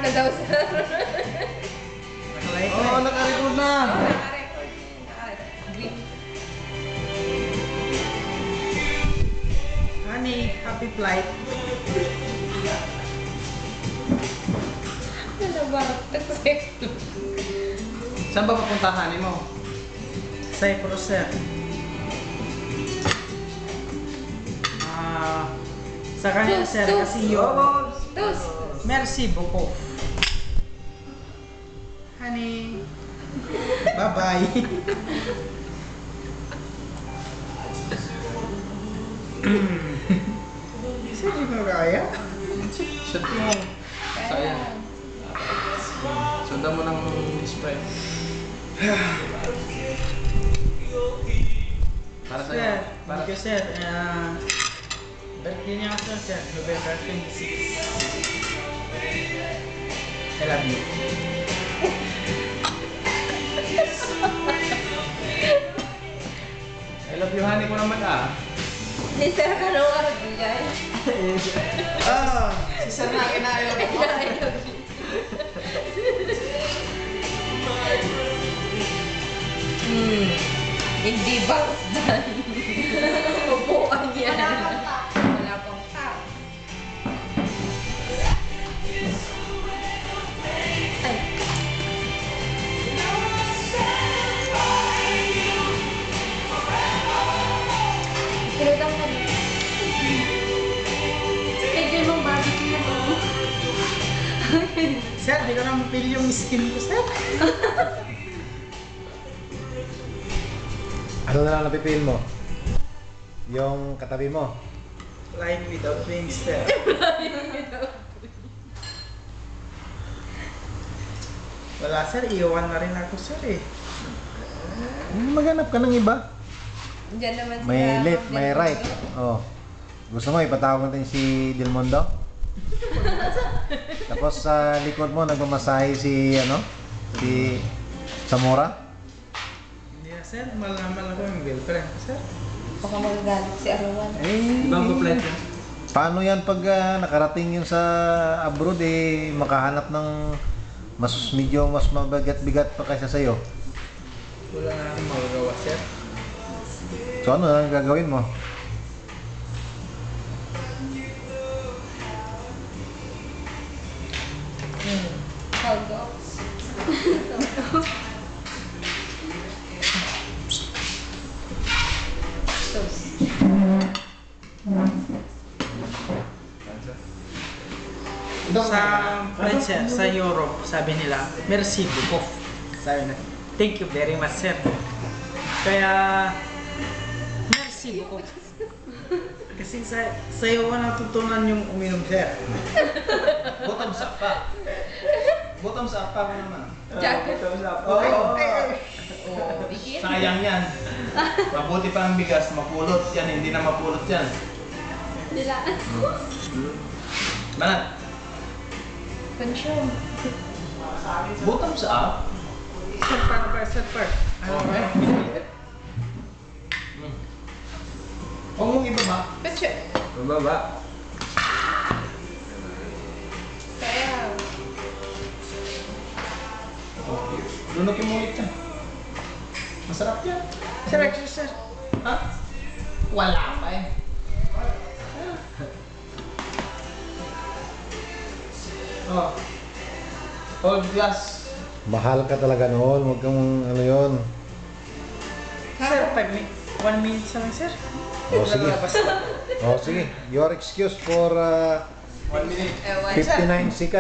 na daw, sir. Oo, naka-record na. Naka-record. Green. Honey, happy flight. Ano ba? Tag-sex. Saan ba papuntahan mo? Cyprus, sir. Sa kanya, sir, kasi yun. Tos. Merci beaucoup. Honey. Bye-bye. Sir, di mo kaya? Shot mo. Sayang. Sundan mo ng Sprite. Para sa'yo. Sir, Para thank you, sir. Birthday niya ako, sir. November 26. I love you. I love you, honey ko naman ah. Ni sir, anong araw bigay? Si sir na kinayo ko. Hindi ba? Upuan yan. Wala pang tao. Ay. Pinutang ka rin. Schedule mong barbecue na mo. Sir, di ko na mapili yung skin ko, sir. Ano na lang napipil mo? Yung katabi mo? Flying without wings, sir. Wala, sir. Iwan na rin ako, sir, eh. Maghanap ka ng iba. Diyan naman sila. May left, may right. Oh. Gusto mo ipatawag natin si Del Mundo? Tapos sa likod mo nagmamasahe si si Samora? Hindi na, sir. Malaman ako yung girlfriend ko, sir. Baka magagalit si Arawan. Ibang pa-flight yan. Paano yan pag nakarating yun sa abroad makahanap ng medyo mas mabigat-bigat pa kaysa sa'yo? Wala na akong magagawa, sir. So ano ang gagawin mo? Hot dogs. Toast. Sa French, sir, sa Europe, sabi nila, merci beaucoup. Sabi na, thank you very much, sir. Kaya, merci beaucoup. Kasi sa'yo ko natutunan yung uminom, sir. Bottoms up pa. Bottoms up pa mo naman. Jacket. Bigyan. Sayang yan. Mabuti pa ang bigas, mapulot yan, hindi na mapulot yan. Nilaan. Manat, Consume. bottoms up? Sir, paano pa, sir, part? Ano ba? Huwag mong ibaba. Consume. Ibaba. Kaya. Lunukin mo ulit yan. Masarap yan. Sir, actually, sir. Ha? Wala pa eh. Oh. Hold glass. Mahal ka talaga noon, huwag kang yun. Sir, 1 minute lang, sir. O sige. Lalabas na. O sige, your excuse for 1 minute. Ewan. 59 seconds.